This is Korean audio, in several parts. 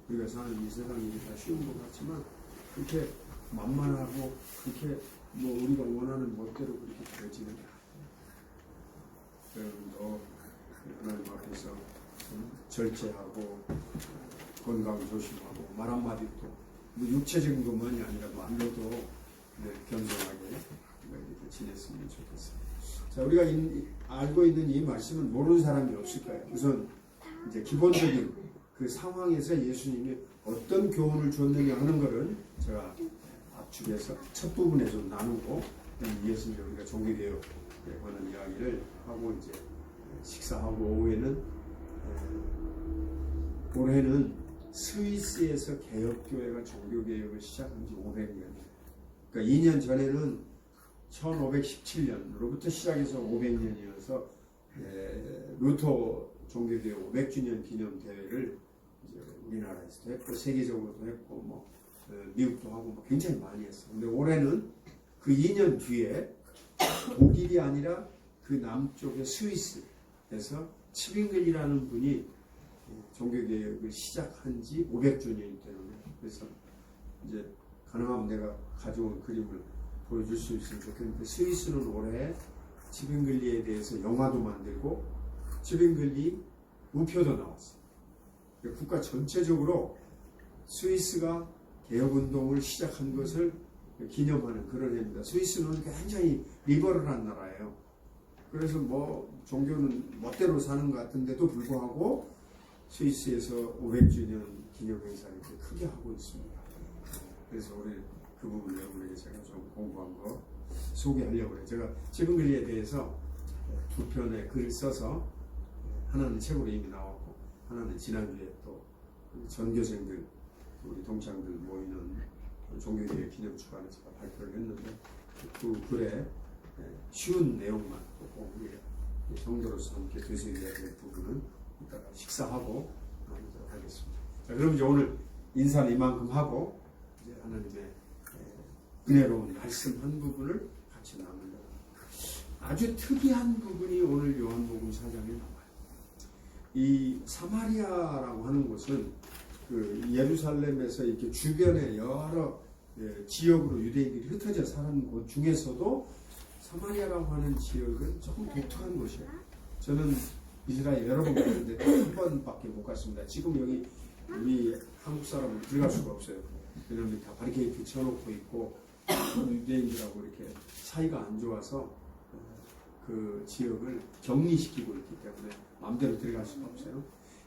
우리가 사는 이 세상이 다 쉬운 것 같지만 그렇게 만만하고 그렇게 뭐 우리가 원하는 멋대로 그렇게 되지는 않아요. 여러분도 하나님 앞에서 절제하고 건강 조심하고 말 한마디도 뭐 육체적인 것만이 아니라 마음로도 겸손하게 이렇게 지냈으면 좋겠어요. 자, 우리가 알고 있는 이 말씀은 모르는 사람이 없을 거예요. 우선 이제 기본적인 그 상황에서 예수님이 어떤 교훈을 줬느냐 하는 것은 제가 앞쪽에서 첫 부분에서 나누고 이어서 이제 우리가 종교개혁에 관한 이야기를 하고 이제 식사하고 오후에는 올해는 스위스에서 개혁교회가 종교개혁을 시작한 지 500년이에요. 그러니까 2년 전에는 1517년으로부터 시작해서 500년이어서 루터 종교개혁 500주년 기념 대회를 이제 우리나라에서도 했고 세계적으로도 했고 뭐 미국도 하고 뭐 굉장히 많이 했어요. 근데 올해는 그 2년 뒤에 독일이 아니라 그 남쪽의 스위스에서 치빙글이라는 분이 종교개혁을 시작한 지 500주년이 되는 거예요. 그래서 이제 가능하면 내가 가져온 그림을 보여줄 수 있으면 좋겠는데 스위스는 올해 치빙글리에 대해서 영화도 만들고 치빙글리 우표도 나왔어요. 국가 전체적으로 스위스가 개혁운동을 시작한 것을 기념하는 그런 해입니다. 스위스는 굉장히 리버럴한 나라예요. 그래서 뭐 종교는 멋대로 사는 것 같은데도 불구하고 스위스에서 500주년 기념 행사를 크게 하고 있습니다. 그래서 우리 그 부분 여러분에게 제가 좀 공부한 거 소개하려고 해요. 제가 치빙글리에 대해서 두 편의 글을 써서 하나는 책으로 이미 나왔고 하나는 지난주에 또 전교생들 우리 동창들 모이는 종교개혁 기념축하는 제가 발표를 했는데 그 글에 쉬운 내용만 꼭 우리 성도로서 함께 되새겨야 될 부분은 이따가 식사하고 나누도록 하겠습니다. 자, 그럼 이제 오늘 인사는 이만큼 하고 이제 하나님의 은혜로운 말씀 한 부분을 같이 나누려고 합니다. 아주 특이한 부분이 오늘 요한복음 4장에 나와요. 이 사마리아라고 하는 곳은 그 예루살렘에서 이렇게 주변에 여러 지역으로 유대인들이 흩어져 사는 곳 중에서도 사마리아라고 하는 지역은 조금 독특한 곳이에요. 저는 이스라엘 여러 번 갔는데 한 번밖에 못 갔습니다. 지금 여기 우리 한국 사람은 들어갈 수가 없어요. 왜냐하면 다 바리케이트 쳐놓고 있고 유대인들하고 이렇게 사이가 안 좋아서 그 지역을 격리시키고 있기 때문에 마음대로 들어갈 수가 없어요.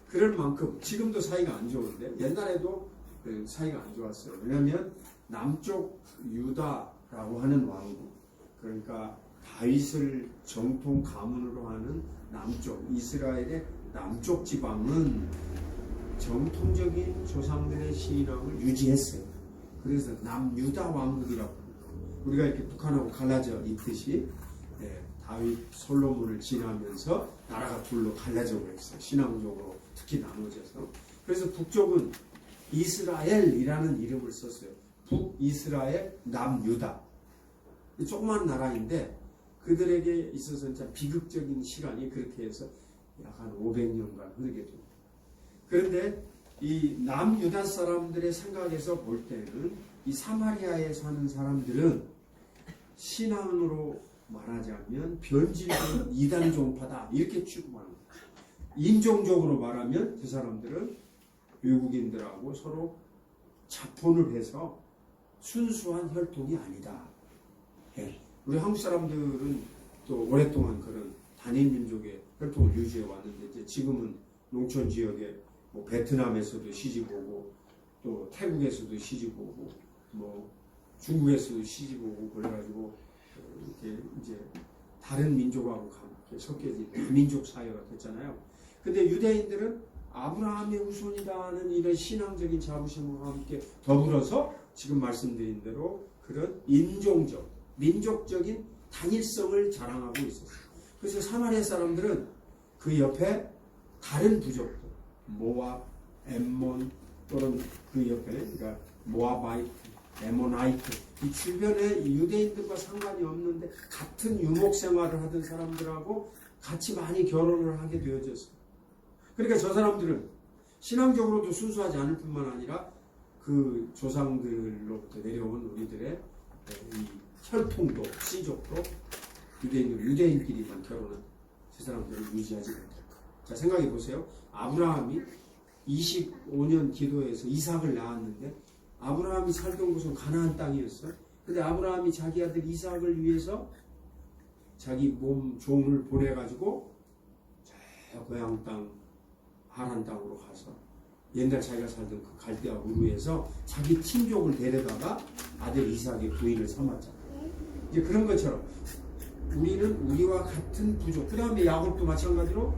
그럴 만큼 지금도 사이가 안 좋은데 옛날에도 사이가 안 좋았어요. 왜냐하면 남쪽 유다라고 하는 왕국, 그러니까 다윗을 정통 가문으로 하는 남쪽 이스라엘의 남쪽 지방은 정통적인 조상들의 신앙을 유지했어요. 그래서 남유다 왕국이라고 합니다. 우리가 이렇게 북한하고 갈라져 있듯이 다윗 솔로몬을 지나면서 나라가 둘로 갈라져 버렸어요. 신앙적으로 특히 나눠져서. 그래서 북쪽은 이스라엘이라는 이름을 썼어요. 북이스라엘, 남유다. 조그만 나라인데 그들에게 있어서는 참 비극적인 시간이 그렇게 해서 약 한 500년간 흐르게 됩니다. 그런데 이 남유다 사람들의 생각에서 볼 때는 이 사마리아에 사는 사람들은 신앙으로 말하자면 변질된 이단 종파다 이렇게 취급하는 거예요. 인종적으로 말하면 그 사람들은 외국인들하고 서로 자폰을 해서 순수한 혈통이 아니다. 우리 한국 사람들은 또 오랫동안 그런 단일 민족의 혈통을 유지해 왔는데 이제 지금은 농촌 지역에 뭐 베트남에서도 시집 오고 또 태국에서도 시집 오고 뭐 중국에서도 시집 오고 그래가지고 이렇게 이제 다른 민족하고 함께 섞여진 다민족 사회가 됐잖아요. 근데 유대인들은 아브라함의 후손이라는 이런 신앙적인 자부심과 함께 더불어서 지금 말씀드린 대로 그런 인종적, 민족적인 단일성을 자랑하고 있었어요. 그래서 사마리아 사람들은 그 옆에 다른 부족들, 모압, 엠몬 또는 그 옆에 그러니까 모아바이트, 에모나이트 이 주변에 유대인들과 상관이 없는데 같은 유목 생활을 하던 사람들하고 같이 많이 결혼을 하게 되어졌어요. 그러니까 저 사람들은 신앙적으로도 순수하지 않을 뿐만 아니라 그 조상들로부터 내려온 우리들의 이 혈통도 씨족도 유대인끼리만 결혼한 그 사람들을 유지하지 못했다. 자, 생각해 보세요. 아브라함이 25년 기도해서 이삭을 낳았는데 아브라함이 살던 곳은 가나안 땅이었어. 근데 아브라함이 자기 아들 이삭을 위해서 자기 몸 종을 보내가지고 저 고향 땅 하란 땅으로 가서 옛날 자기가 살던 그 갈대아 우르에서 자기 친족을 데려다가 아들 이삭의 부인을 삼았잖아. 이제 그런 것처럼 우리는 우리와 같은 부족. 그 다음에 야곱도 마찬가지로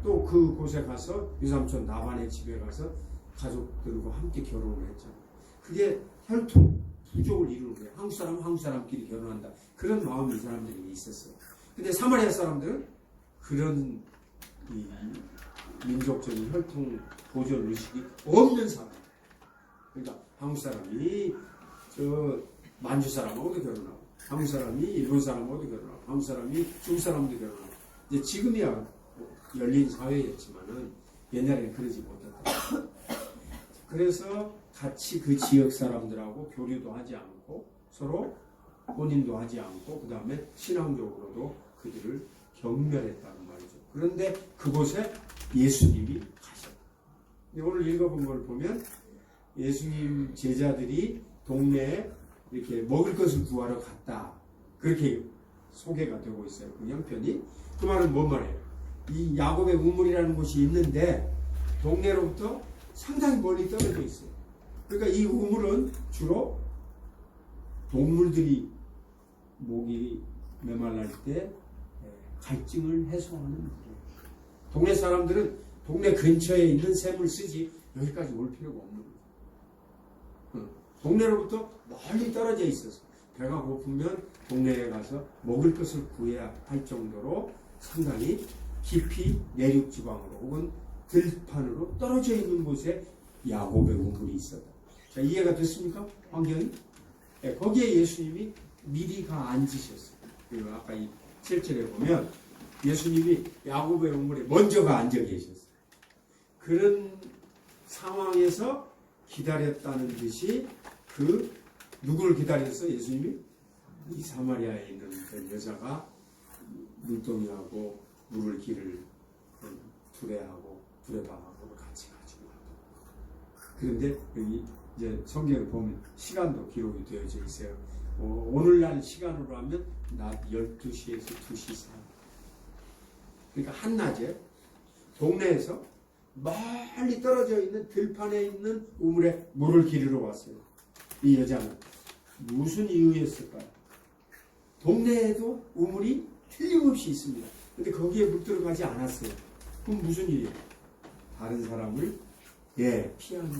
또 그곳에 가서 유삼촌 나반의 집에 가서 가족들과 함께 결혼을 했잖아. 그게 혈통, 부족을 이루는 거예요. 한국 사람은 한국 사람끼리 결혼한다. 그런 마음이 이 사람들에게 있었어요. 근데 사마리아 사람들은 그런 이 민족적인 혈통 보존 의식이 없는 사람. 그러니까 한국 사람이 저 만주 사람하고도 결혼하고, 한국 사람이 일본 사람하고도 결혼하고, 한국 사람이 중국 사람도 결혼하고. 이제 지금이야 열린 사회였지만은 옛날에는 그러지 못했다. 그래서 같이 그 지역 사람들하고 교류도 하지 않고 서로 혼인도 하지 않고 그 다음에 신앙적으로도 그들을 경멸했다는 말이죠. 그런데 그곳에 예수님이 가셨다. 오늘 읽어본 걸 보면 예수님 제자들이 동네에 이렇게 먹을 것을 구하러 갔다. 그렇게 소개가 되고 있어요. 그 형편이. 그 말은 뭔 말이에요? 이 야곱의 우물이라는 곳이 있는데 동네로부터 상당히 멀리 떨어져 있어요. 그러니까 이 우물은 주로 동물들이 목이 메말랄 때 갈증을 해소하는 물이에요. 동네 사람들은 동네 근처에 있는 샘을 쓰지 여기까지 올 필요가 없는 거예요. 동네로부터 멀리 떨어져 있어서 배가 고프면 동네에 가서 먹을 것을 구해야 할 정도로 상당히 깊이 내륙 지방으로 혹은 들판으로 떨어져 있는 곳에 야곱의 우물이 있었다. 자, 이해가 됐습니까? 환경이? 네, 거기에 예수님이 미리 가 앉으셨어요. 그리고 아까 이 7절에 보면 예수님이 야곱의 우물에 먼저 가 앉아 계셨어요. 그런 상황에서 기다렸다는 듯이 누구를 기다렸어요? 예수님이? 이 사마리아에 있는 그 여자가 물동이하고 물을 길을 두레하고 두레방하고 같이 가지고 왔다. 그런데 여기 이제 성경을 보면 시간도 기록이 되어져 있어요. 오늘날 시간으로 하면 낮 12시에서 2시 사이. 그러니까 한낮에 동네에서 멀리 떨어져 있는 들판에 있는 우물에 물을 기르러 왔어요. 이 여자는 무슨 이유였을까요? 동네에도 우물이 틀림없이 있습니다. 근데 거기에 물 들어가지 않았어요. 그럼 무슨 일이에요? 다른 사람을 피하는.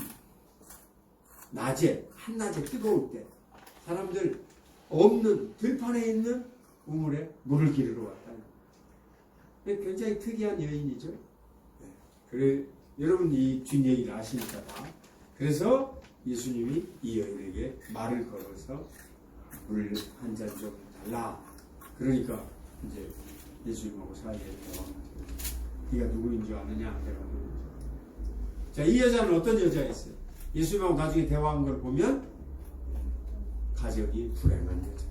낮에, 한낮에 뜨거울 때 사람들 없는 들판에 있는 우물에 물을 기르러 왔다. 굉장히 특이한 여인이죠. 그래, 여러분 이 뒷얘기를 아시니까 다. 그래서 예수님이 이 여인에게 말을 걸어서 물 한 잔 좀 달라. 그러니까 이제 예수님하고 사이에 대화가 네가 누구인 줄 아느냐? 내가 누구인 줄. 자, 이 여자는 어떤 여자였어요? 예수님하고 나중에 대화한 걸 보면 가정이 불행한 여자.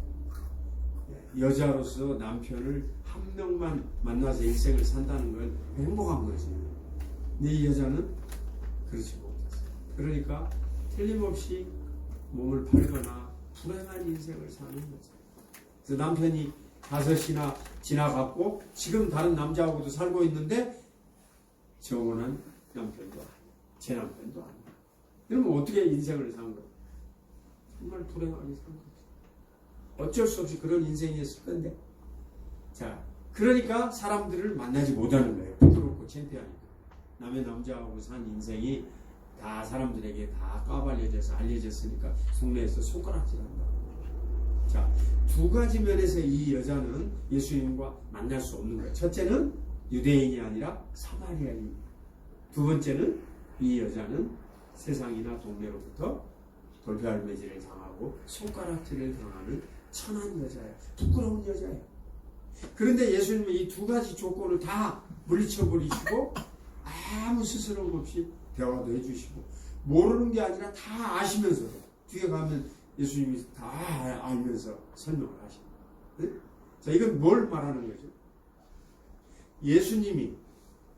여자로서 남편을 한 명만 만나서 인생을 산다는 건 행복한 거지. 근데 이 여자는 그렇지 못했어요. 그러니까 틀림없이 몸을 팔거나 불행한 인생을 사는 거죠. 그래서 남편이 5이나 지나갔고 지금 다른 남자하고도 살고 있는데 정혼한 남편도 아니야. 제 남편도 아니야. 그러면 어떻게 인생을 산 거야? 정말 불행하게 산 거지. 어쩔 수 없이 그런 인생이었을 건데. 자, 그러니까 사람들을 만나지 못하는 거예요. 부끄럽고 창피하니까. 남의 남자하고 산 인생이 다 사람들에게 다 까발려져서 알려졌으니까 속내에서 손가락질한다. 자, 두 가지 면에서 이 여자는 예수님과 만날 수 없는 거예요. 첫째는 유대인이 아니라 사마리아인. 두 번째는 이 여자는 세상이나 동네로부터 돌팔매질을 당하고 손가락질을 당하는 천한 여자예요. 부끄러운 여자예요. 그런데 예수님은 이 두 가지 조건을 다 물리쳐버리시고 아무 스스럼 없이 대화도 해주시고 모르는 게 아니라 다 아시면서도 뒤에 가면 예수님이 다 알면서 설명을 하십니다. 네? 자, 이건 뭘 말하는 거죠? 예수님이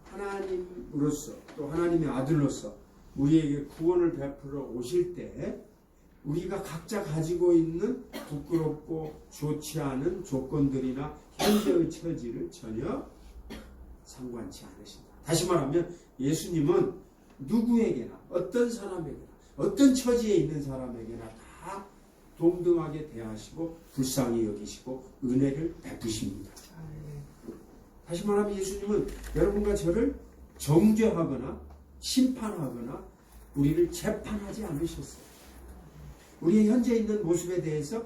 하나님으로서 또 하나님의 아들로서 우리에게 구원을 베풀어 오실 때 우리가 각자 가지고 있는 부끄럽고 좋지 않은 조건들이나 현재의 처지를 전혀 상관치 않으신다. 다시 말하면 예수님은 누구에게나 어떤 사람에게나 어떤 처지에 있는 사람에게나 다 동등하게 대하시고 불쌍히 여기시고 은혜를 베푸십니다. 다시 말하면 예수님은 여러분과 저를 정죄하거나 심판하거나 우리를 재판하지 않으셨어요. 우리의 현재 있는 모습에 대해서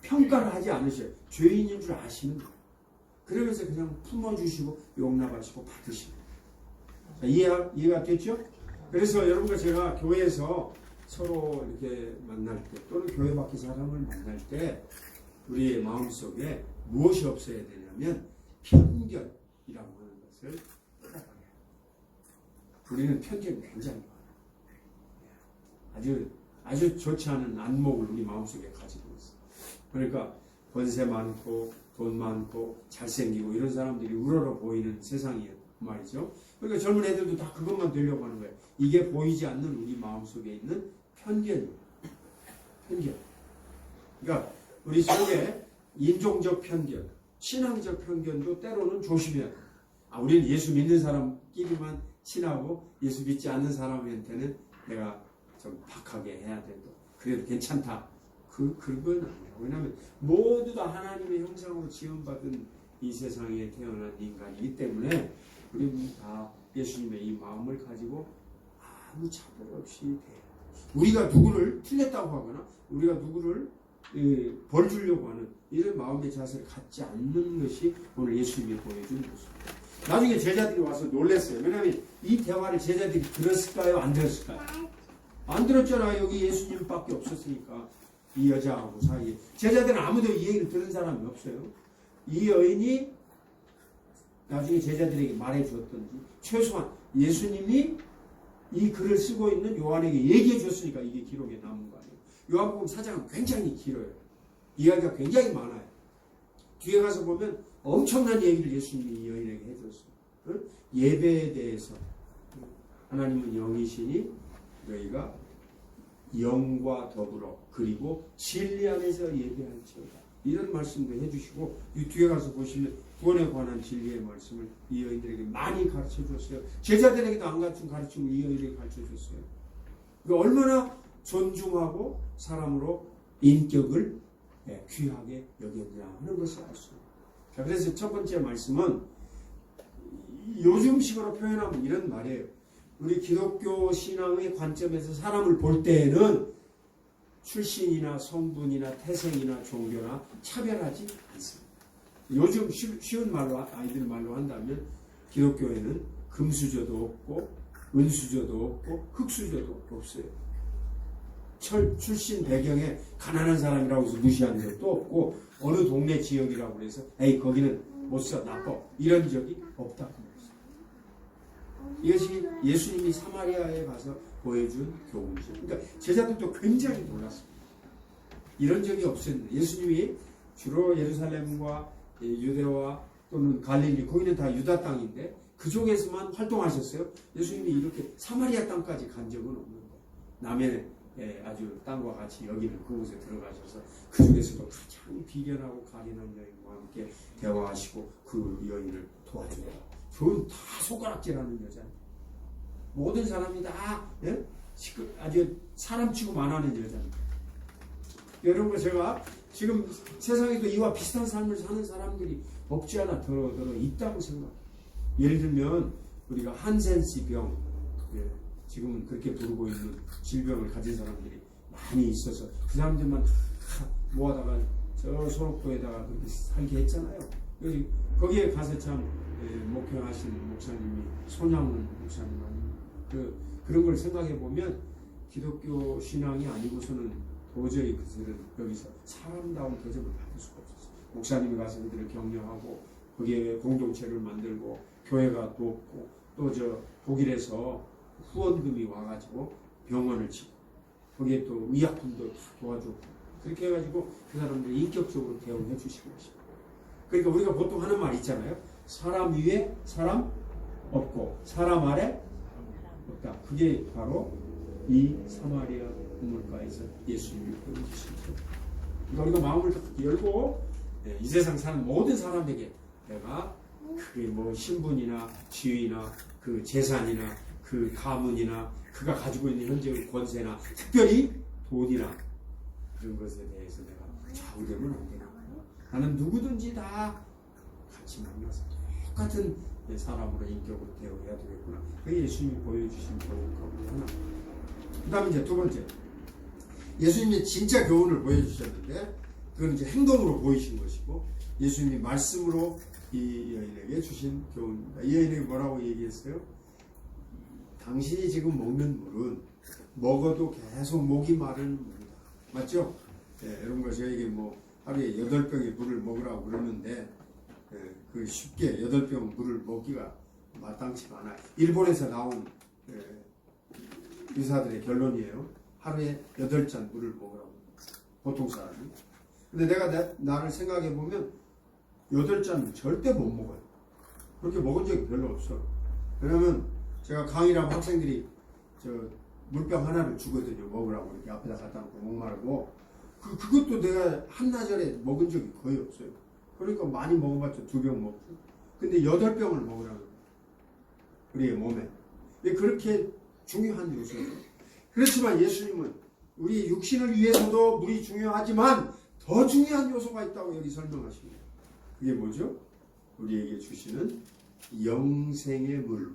평가를 하지 않으셔요. 죄인인 줄 아시는 거예요. 그러면서 그냥 품어주시고 용납하시고 받으십니다. 이해가 됐죠? 그래서 여러분과 제가 교회에서 서로 이렇게 만날 때 또는 교회 밖에 사람을 만날 때 우리의 마음속에 무엇이 없어야 되냐면 편견이라고 하는 것을 끊어버려요. 우리는 편견이 굉장히 많아요. 아주 좋지 않은 안목을 우리 마음속에 가지고 있어요. 그러니까 권세 많고 돈 많고 잘생기고 이런 사람들이 우러러 보이는 세상이에요. 말이죠. 그러니까 젊은 애들도 다 그것만 되려고 하는 거예요. 이게 보이지 않는 우리 마음속에 있는 편견이에요. 편견. 그러니까 우리 속에 인종적 편견, 신앙적 편견도 때로는 조심해야 돼요. 우리는 예수 믿는 사람끼리만 친하고 예수 믿지 않는 사람한테는 내가 좀 박하게 해야 되고 그래도 괜찮다. 그건 아니에요. 왜냐하면 모두 다 하나님의 형상으로 지음받은 이 세상에 태어난 인간이기 때문에 우리는 다 예수님의 이 마음을 가지고 아무 차별 없이 돼요. 우리가 누구를 틀렸다고 하거나 우리가 누구를 벌 주려고 하는 이런 마음의 자세를 갖지 않는 것이 오늘 예수님이 보여준 모습입니다. 나중에 제자들이 와서 놀랐어요. 왜냐하면 이 대화를 제자들이 들었을까요? 안 들었을까요? 안 들었잖아. 여기 예수님밖에 없었으니까 이 여자하고 사이에 제자들은 아무도 이 얘기를 들은 사람이 없어요. 이 여인이 나중에 제자들에게 말해 주었던지 최소한 예수님이 이 글을 쓰고 있는 요한에게 얘기해 줬으니까 이게 기록에 남은 거 아니에요. 요한복음 4장은 굉장히 길어요. 이야기가 굉장히 많아요. 뒤에 가서 보면 엄청난 얘기를 예수님이 이 여인에게 해줬어요. 예배에 대해서 하나님은 영이시니 너희가 영과 더불어 그리고 진리 안에서 예배할지어다. 이런 말씀도 해주시고 이 뒤에 가서 보시면 구원에 관한 진리의 말씀을 이 여인들에게 많이 가르쳐줬어요. 제자들에게도 안 가르친 가르침을 이 여인에게 가르쳐줬어요. 그러니까 얼마나 존중하고 사람으로 인격을 귀하게 여겼냐 하는 것을 알 수 있어요. 자, 그래서 첫 번째 말씀은 요즘식으로 표현하면 이런 말이에요. 우리 기독교 신앙의 관점에서 사람을 볼 때에는 출신이나 성분이나 태생이나 종교나 차별하지 않습니다. 요즘 쉬운 말로 아이들 말로 한다면 기독교에는 금수저도 없고 은수저도 없고 흙수저도 없어요. 출신 배경에 가난한 사람이라고 해서 무시하는 것도 없고 어느 동네 지역이라고 해서 에이 거기는 못써 나빠 이런 적이 없다고 했어요. 이것이 예수님이 사마리아에 가서 보여준 교훈이죠. 그러니까 제자들도 굉장히 놀랐습니다. 이런 적이 없었는데 예수님이 주로 예루살렘과 유대와 또는 갈릴리 거기는 다 유다 땅인데 그쪽에서만 활동하셨어요. 예수님이 이렇게 사마리아 땅까지 간 적은 없는 거예요. 남의 아주 땅과 같이 여기는 그곳에 들어가셔서 그중에서도 가장 비견하고 가련한 여인과 함께 대화하시고 그 여인을 도와줘요. 저는 다 손가락질하는 여자예요. 모든 사람이 다 아주 사람 취급만 하는 여자입니다. 여러분 제가 지금 세상에도 이와 비슷한 삶을 사는 사람들이 없지 않아 더러 있다고 생각해요. 예를 들면 우리가 한센시 병 지금은 그렇게 부르고 있는 질병을 가진 사람들이 많이 있어서 그 사람들만 모아다가 저 소록도에다가 그렇게 살게 했잖아요. 거기에 가서 참 목회하신 목사님이 손양훈 목사님 아닙니까? 그런 걸 생각해 보면 기독교 신앙이 아니고서는 도저히 그들은 여기서 사람다운 대접을 받을 수가 없었어요. 목사님이 가서 그들을 격려하고 거기에 공동체를 만들고 교회가 돕고 또 저 독일에서 후원금이 와가지고 병원을 짓고 거기에 또 의약품도 도와주고 그렇게 해가지고 그 사람들이 인격적으로 대우해 주시는 것입니다. 그러니까 우리가 보통 하는 말 있잖아요. 사람 위에 사람 없고 사람 아래 없다. 그게 바로 이 사마리아 우물가에서 예수님이 보여주신 거예요. 그러니까 우리가 마음을 딱 열고 이 세상 사는 모든 사람에게 내가 그게 뭐 신분이나 지위나 그 재산이나 그 가문이나 그가 가지고 있는 현재의 권세나 특별히 돈이나 그런 것에 대해서 내가 좌우되면 안 되나. 나는 누구든지 다 같이 만나서 똑같은 사람으로 인격으로 대우해야 되겠구나. 그게 예수님이 보여주신 교훈 가운데 하나. 그 다음에 이제 두 번째. 예수님이 진짜 교훈을 보여주셨는데 그건 이제 행동으로 보이신 것이고 예수님이 말씀으로 이 여인에게 주신 교훈입니다. 이 여인에게 뭐라고 얘기했어요? 당신이 지금 먹는 물은 먹어도 계속 목이 마르는 물이다. 맞죠? 여러분과 저에게 뭐 하루에 8병의 물을 먹으라고 그러는데 그 쉽게 8병 물을 먹기가 마땅치가 않아요. 일본에서 나온 의사들의 결론이에요. 하루에 8잔 물을 먹으라고. 보통 사람이. 근데 내가 나를 생각해 보면 8잔 절대 못 먹어요. 그렇게 먹은 적이 별로 없어. 왜냐면 제가 강의를 하면 학생들이 저 물병 하나를 주거든요. 먹으라고 이렇게 앞에다 갖다 놓고 목마르고 그것도 내가 한나절에 먹은 적이 거의 없어요. 그러니까 많이 먹어봤자 2병 먹고 근데 8병을 먹으라고 우리의 몸에 그렇게 중요한 요소예요. 그렇지만 예수님은 우리 육신을 위해서도 물이 중요하지만 더 중요한 요소가 있다고 여기 설명하십니다. 그게 뭐죠? 우리에게 주시는 영생의 물.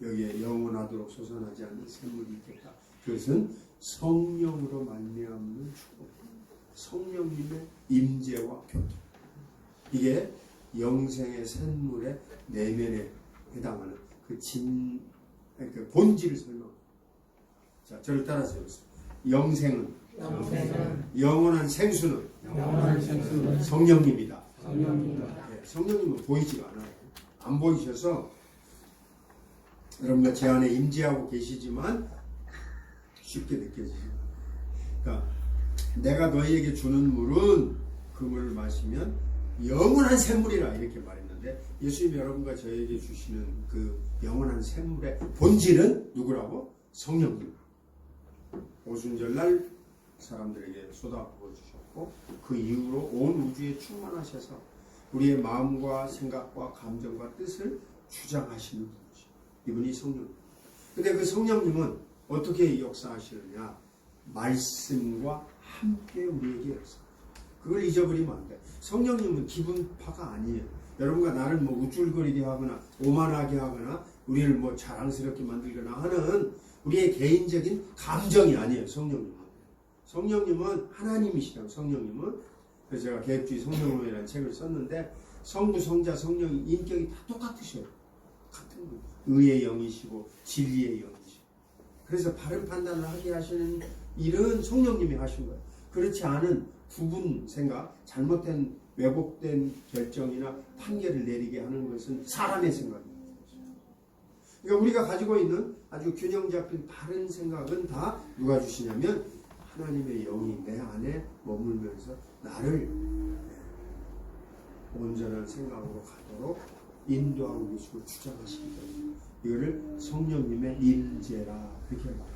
여기에 영원하도록 솟아나지 않는 샘물이 있겠다. 그것은 성령으로 말미암는 축복. 성령님의 임재와 교통. 이게 영생의 샘물의 내면에 해당하는 그 본질을 설명합니다. 자, 저를 따라서 해보세요. 영생은 영원한 생수는 성령님이다. 성령님은 보이지가 않아요. 안 보이셔서 여러분과 제 안에 임재하고 계시지만 쉽게 느껴지죠. 그러니까 내가 너희에게 주는 물은 그 물을 마시면 영원한 샘물이라 이렇게 말했는데 예수님이 여러분과 저에게 주시는 그 영원한 샘물의 본질은 누구라고? 성령님. 오순절날 사람들에게 쏟아부어 주셨고 그 이후로 온 우주에 충만하셔서 우리의 마음과 생각과 감정과 뜻을 주장하시는 분이죠. 이분이 성령. 근데 그 성령님은 어떻게 역사하시느냐? 말씀과 함께 우리에게 역사. 그걸 잊어버리면 안 돼. 성령님은 기분파가 아니에요. 여러분과 나를 뭐 우쭐거리게 하거나 오만하게 하거나 우리를 뭐 자랑스럽게 만들거나 하는 우리의 개인적인 감정이 아니에요. 성령님은 하나님이시라고. 성령님은 그래서 제가 계획주의 성령론이라는 책을 썼는데 성부, 성자, 성령이 인격이 다 똑같으셔요. 같은 분. 의의 영이시고 진리의 영이시고. 그래서 바른 판단을 하게 하시는 일은 성령님이 하신 거예요. 그렇지 않은 구분 생각, 잘못된 왜곡된 결정이나 판결을 내리게 하는 것은 사람의 생각입니다. 그러니까 우리가 가지고 있는 아주 균형 잡힌 바른 생각은 다 누가 주시냐면 하나님의 영이 내 안에 머물면서 나를 온전한 생각으로 가도록 인도하고 계시고 주장하십니다. 이거를 성령님의 임재라 그렇게 말합니다.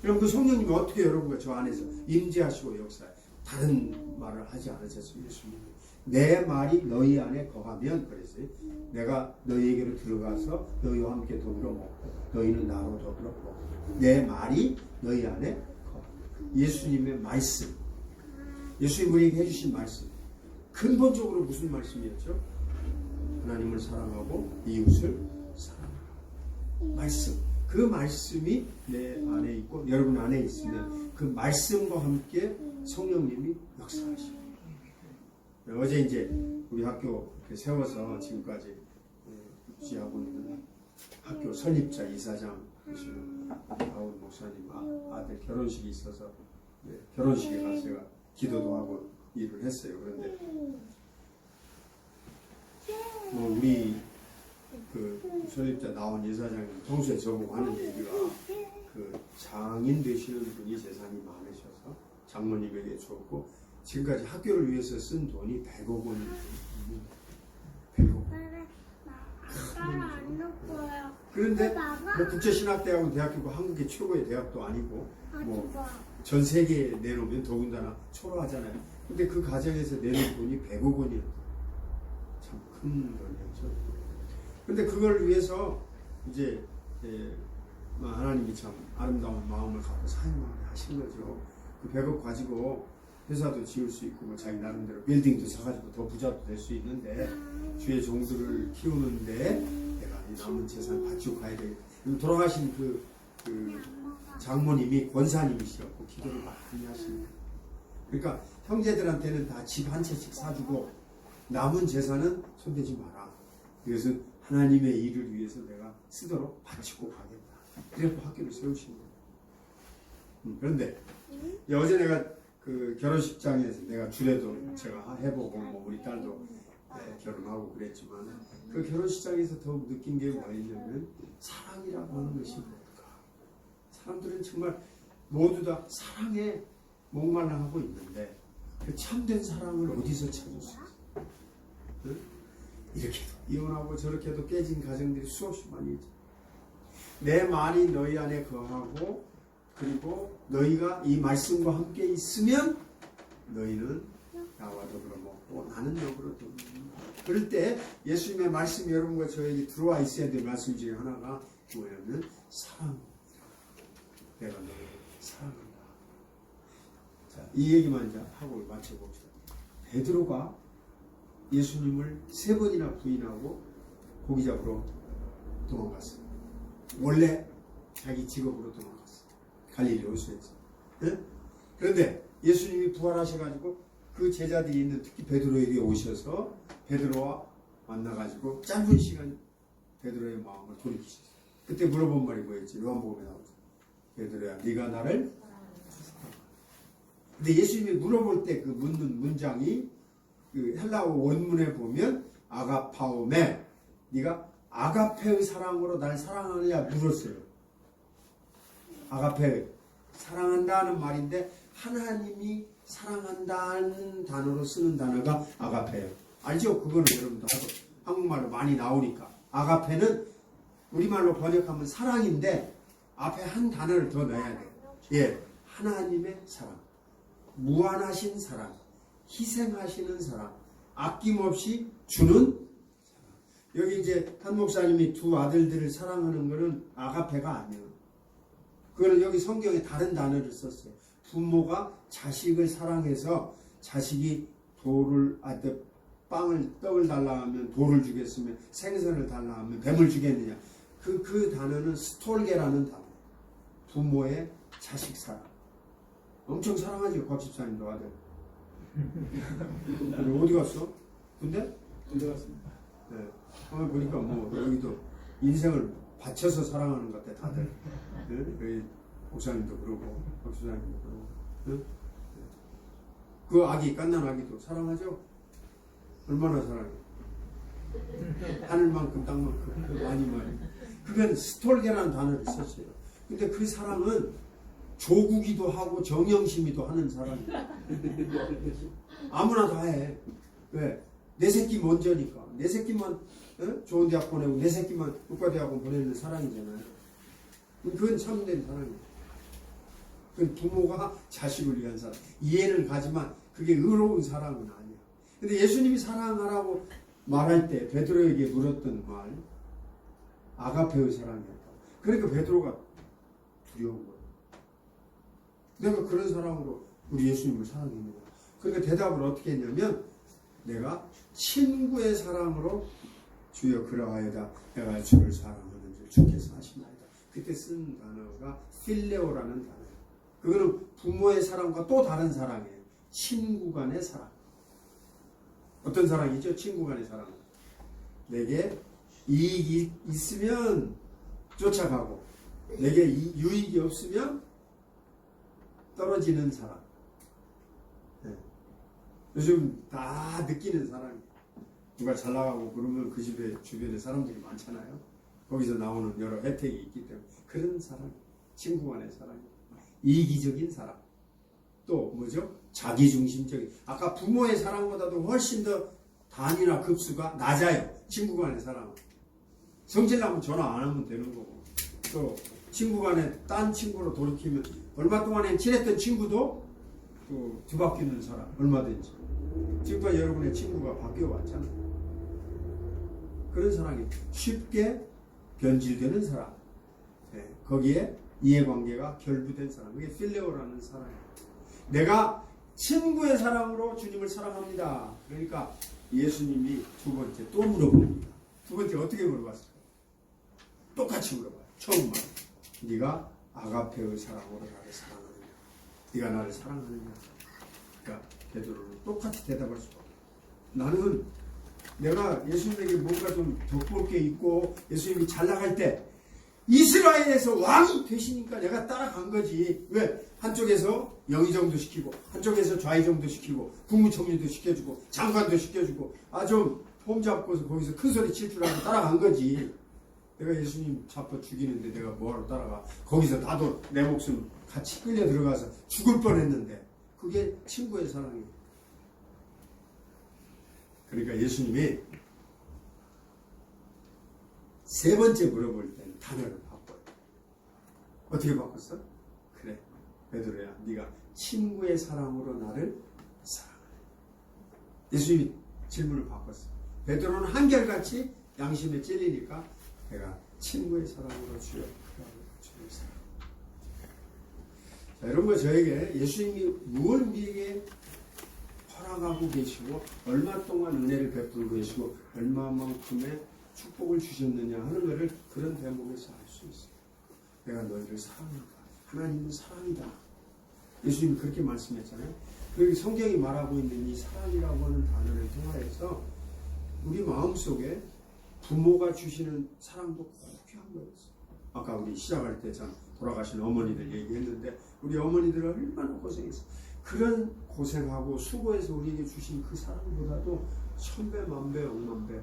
그럼 그 성령님이 어떻게 여러분과 저 안에서 임재하시고 역사해? 다른 말을 하지 않으셨어요. 예수님. 내 말이 너희 안에 거하면 그랬어요. 내가 너희에게로 들어가서 너희와 함께 더불어 먹고 너희는 나로 더불어 먹고 내 말이 너희 안에 거하면. 예수님의 말씀. 예수님 우리에게 해주신 말씀. 근본적으로 무슨 말씀이었죠? 하나님을 사랑하고 이웃을 사랑하고. 말씀. 그 말씀이 내 안에 있고 여러분 안에 있으면 그 말씀과 함께 성령님이 역사하십니다. 어제 이제 우리 학교 세워서 지금까지 유지하고 있는 학교 설립자 이사장 되시는 아울 목사님 아들 결혼식이 있어서 결혼식에 가서 제가 기도도 하고 일을 했어요. 그런데 뭐 우리 그 설립자 나온 예사장님 평소에 저보고 하는 얘기가 그 장인 되시는 분이 재산이 많으셔서 장모님에게 줬고 지금까지 학교를 위해서 쓴 돈이 100억 원이 100억 원. 안 넣고요. 그런데 뭐 국제신학대학은 대학교고 한국의 최고의 대학도 아니고 뭐 전 세계에 내놓으면 더군다나 초라하잖아요. 근데 그 가정에서 내놓은 돈이 100억 원이었어요. 참 큰 돈이었죠. 근데 그걸 위해서 이제 하나님이 참 아름다운 마음을 갖고 사용하게 하신 거죠. 그 100억 가지고 회사도 지을 수 있고 뭐 자기 나름대로 빌딩도 사가지고 더 부자도 될 수 있는데 주의 종들을 키우는데 내가 이 남은 재산 바치고 가야 되겠다. 돌아가신 그 장모님이 권사님이시었고 기도를 많이 하십니다. 그러니까 형제들한테는 다 집 한 채씩 사주고 남은 재산은 손대지 마라. 이것은 하나님의 일을 위해서 내가 쓰도록 바치고 가겠다. 그래서 학교를 세우신 거예요. 그런데 어제 내가 그 결혼식장에서 내가 주례도 제가 해보고 뭐 우리 딸도 결혼하고 그랬지만 그 결혼식장에서 더욱 느낀 게 뭐였냐면 사랑이라고 하는 것이 뭘까? 사람들은 정말 모두 다 사랑에 목말라하고 있는데 그 참된 사랑을 어디서 찾을 수 있어? 응? 이렇게도 이혼하고 저렇게도 깨진 가정들이 수없이 많이 있죠. 내 말이 너희 안에 거하고 그리고 너희가 이 말씀과 함께 있으면 너희는 나와 더불어 먹고 나는 너희로 더불어 먹는다. 그럴 때 예수님의 말씀이 여러분과 저에게 들어와 있어야 될 말씀 중에 하나가 뭐냐면 사랑이다. 내가 너희를 사랑한다. 자, 이 얘기만 이제 하고 마쳐봅시다. 베드로가 예수님을 3번이나 부인하고 고기 잡으러 도망갔어요. 원래 자기 직업으로 도망갔어요. 갈릴리 호수에서. 네? 그런데 예수님이 부활하셔가지고 그 제자들이 있는 특히 베드로에게 오셔서 베드로와 만나가지고 짧은 시간 베드로의 마음을 돌이키셨어요. 그때 물어본 말이 뭐였지? 요한복음에 나오죠. 베드로야, 네가 나를 사랑하냐? 근데 예수님이 물어볼 때 그 묻는 문장이 그 헬라어 원문에 보면 아가파오메, 네가 아가페의 사랑으로 날 사랑하느냐 물었어요. 아가페, 사랑한다는 말인데 하나님이 사랑한다는 단어로 쓰는 단어가 아가페예요. 알죠? 그거는 여러분도 한국말로 많이 나오니까. 아가페는 우리말로 번역하면 사랑인데 앞에 한 단어를 더 넣어야 돼요. 예, 하나님의 사랑, 무한하신 사랑, 희생하시는 사랑, 아낌없이 주는 사랑. 여기 이제 한 목사님이 두 아들들을 사랑하는 것은 아가페가 아니에요. 그거는 여기 성경에 다른 단어를 썼어요. 부모가 자식을 사랑해서 자식이 떡을 달라 하면 돌을 주겠으면 생선을 달라 하면 뱀을 주겠느냐. 그 단어는 스톨게라는 단어. 부모의 자식 사랑. 엄청 사랑하죠. 곽 집사님도 아들. 어디 갔어? 군대? 군대 갔습니다. 네. 보니까 뭐 여기도 인생을 바쳐서 사랑하는 것 같아 다들. 네? 여기 목사님도 그러고 곽 집사님도 그러고. 네? 그 아기 갓난 아기도 사랑하죠? 얼마나 사랑해? 하늘만큼 땅만큼 많이. 그건 스톨게라는 단어를 썼어요. 근데 그 사랑은 조국이도 하고 정영심이도 하는 사랑이에요. 아무나 다 해. 왜? 내 새끼 먼저니까. 내 새끼만 좋은 대학 보내고 내 새끼만 국가대학원 보내는 사랑이잖아요. 그건 참된 사랑이에요. 그건 부모가 자식을 위한 사랑. 이해를 가지만 그게 의로운 사랑은 아니야. 근데 예수님이 사랑하라고 말할 때 베드로에게 물었던 말, 아가페의 사랑이었다. 그러니까 베드로가 두려운 거예요. 내가 그런 사랑으로 우리 예수님을 사랑했느냐. 그러니까 대답을 어떻게 했냐면 내가 친구의 사랑으로 주여 그러하여다 내가 주를 사랑하는 줄 주께서 하시나이다. 그때 쓴 단어가 필레오라는 단어예요. 그거는 부모의 사랑과 또 다른 사랑이에요. 친구 간의 사랑. 어떤 사랑이죠? 친구 간의 사랑은 내게 이익이 있으면 쫓아가고 내게 유익이 없으면 떨어지는 사랑. 네. 요즘 다 느끼는 사랑이에요. 누가 잘 나가고 그러면 그 집에 주변에 사람들이 많잖아요. 거기서 나오는 여러 혜택이 있기 때문에 그런 사람, 친구 간의 사람, 이기적인 사람, 또 뭐죠? 자기중심적인. 아까 부모의 사랑보다도 훨씬 더 단위나 급수가 낮아요. 친구 간의 사랑은. 성질나면 전화 안 하면 되는 거고, 또 친구 간에 딴 친구로 돌이키면 얼마 동안에 친했던 친구도 또 뒤바뀌는 사람 얼마든지. 지금까지 여러분의 친구가 바뀌어 왔잖아요. 그런 사람이 쉽게 변질되는 사람, 네, 거기에 이해관계가 결부된 사람, 그게 필레오라는 사람이에요. 내가 친구의 사랑으로 주님을 사랑합니다. 그러니까 예수님이 두 번째 또 물어봅니다. 두 번째 어떻게 물어봤을까요? 똑같이 물어봐요. 처음 말, 네가 아가페의 사랑으로 나를 사랑하느냐? 네가 나를 사랑하느냐? 그러니까 베드로는 똑같이 대답할 수가 없어요. 나는 내가 예수님에게 뭔가 좀 덕볼 게 있고 예수님이 잘 나갈 때 이스라엘에서 왕이 되시니까 내가 따라간 거지. 왜? 한쪽에서 영의정도 시키고 한쪽에서 좌의정도 시키고 국무총리도 시켜주고 장관도 시켜주고 좀 폼 잡고서 거기서 큰 소리 칠 줄 알고 따라간 거지. 내가 예수님 잡아 죽이는데 내가 뭐하러 따라가. 거기서 나도 내 목숨 같이 끌려 들어가서 죽을 뻔했는데 그게 친구의 사랑이에요. 그러니까 예수님이 세 번째 물어볼 때는 단어를 바꿔요. 어떻게 바꿨어? 그래, 베드로야, 네가 친구의 사랑으로 나를 사랑하네. 예수님이 질문을 바꿨어. 베드로는 한결같이 양심에 찔리니까 내가 친구의 사랑으로 주여 사랑. 자, 여러분, 저에게 예수님이 무엇을 우리에게 허락하고 계시고 얼마 동안 은혜를 베풀고 계시고 얼마만큼의 축복을 주셨느냐 하는 것을 그런 대목에서 알 수 있어요. 내가 너희를 사랑한다. 하나님은 사랑이다. 예수님이 그렇게 말씀했잖아요. 그리고 성경이 말하고 있는 이 사랑이라고 하는 단어를 통하여서 우리 마음속에 부모가 주시는 사랑도 고귀한 거였어요. 아까 우리 시작할 때 참 돌아가신 어머니들 얘기했는데 우리 어머니들은 얼마나 고생했어요. 그런 고생하고 수고해서 우리에게 주신 그 사랑보다도 천배, 만배, 억만배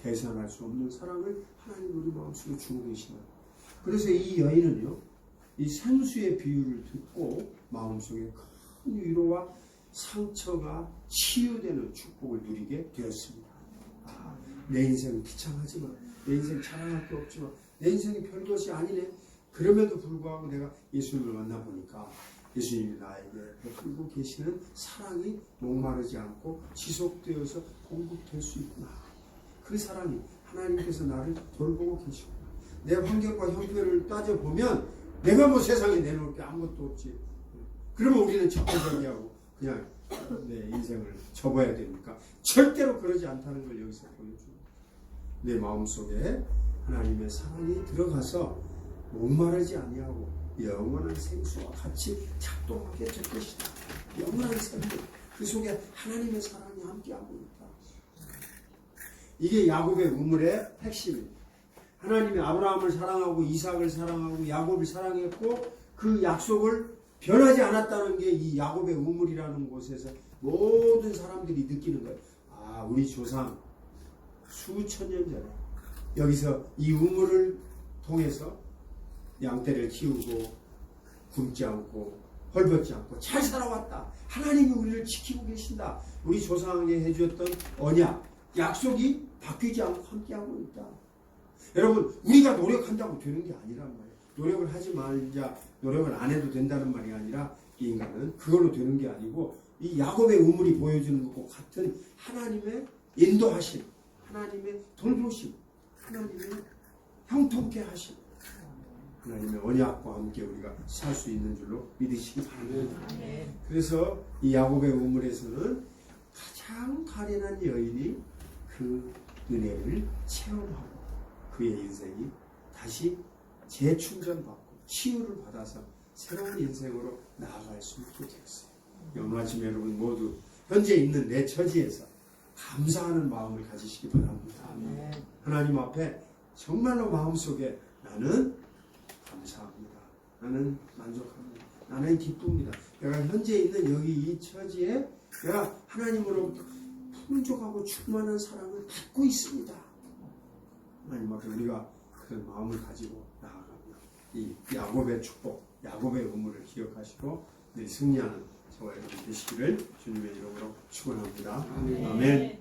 계산할 수 없는 사랑을 하나님 우리 마음속에 주고 계시나요? 그래서 이 여인은요, 이 생수의 비유를 듣고 마음속에 큰 위로와 상처가 치유되는 축복을 누리게 되었습니다. 내 인생은 비참하지만, 내 인생 자랑할 게 없지만, 내 인생이 별것이 아니네. 그럼에도 불구하고 내가 예수님을 만나보니까 예수님이 나에게 베풀고 계시는 사랑이 목마르지 않고 지속되어서 공급될 수 있구나. 그 사랑이 하나님께서 나를 돌보고 계시구나. 내 환경과 형편을 따져보면 내가 뭐 세상에 내놓을 게 아무것도 없지. 그러면 우리는 적극적이하고 그냥 내 인생을 접어야 되니까 절대로 그러지 않다는 걸 여기서 보여줍니다. 내 마음속에 하나님의 사랑이 들어가서 목마르지 아니하고 영원한 생수와 같이 작동하게 될 것이다. 영원한 생수, 그 속에 하나님의 사랑이 함께하고 있다. 이게 야곱의 우물의 핵심입니다. 하나님이 아브라함을 사랑하고 이삭을 사랑하고 야곱을 사랑했고 그 약속을 변하지 않았다는 게 이 야곱의 우물이라는 곳에서 모든 사람들이 느끼는 거예요. 우리 조상 수천 년 전에 여기서 이 우물을 통해서 양떼를 키우고 굶지 않고 헐벗지 않고 잘 살아왔다. 하나님이 우리를 지키고 계신다. 우리 조상에게 해주었던 언약, 약속이 바뀌지 않고 함께하고 있다. 여러분, 우리가 노력한다고 되는 게 아니란 말이에요. 노력을 하지 말자, 노력을 안 해도 된다는 말이 아니라 이 인간은 그걸로 되는 게 아니고 이 야곱의 우물이 보여주는 것과 같은 하나님의 인도하심, 하나님의 돌보심, 하나님의 형통케 하심, 하나님의 언약과 함께 우리가 살 수 있는 줄로 믿으시기 바랍니다. 그래서 이 야곱의 우물에서는 가장 가련한 여인이 그 은혜를 체험하고 그의 인생이 다시 재충전받고 치유를 받아서 새로운 인생으로 나아갈 수 있게 되었어요. 오늘 아침 여러분 모두 현재 있는 내 처지에서 감사하는 마음을 가지시기 바랍니다. 하나님 앞에 정말로 마음속에 나는 감사합니다. 나는 만족합니다. 나는 기쁩니다. 내가 현재 있는 여기 이 처지에 내가 하나님으로부터 풍족하고 충만한 사랑을 받고 있습니다. 하나님 앞에 우리가 그런 마음을 가지고 나아가며 이 야곱의 축복, 야곱의 의무를 기억하시고 늘 승리하는 저와 여러분 되시기를 주님의 이름으로 축원합니다. 아멘.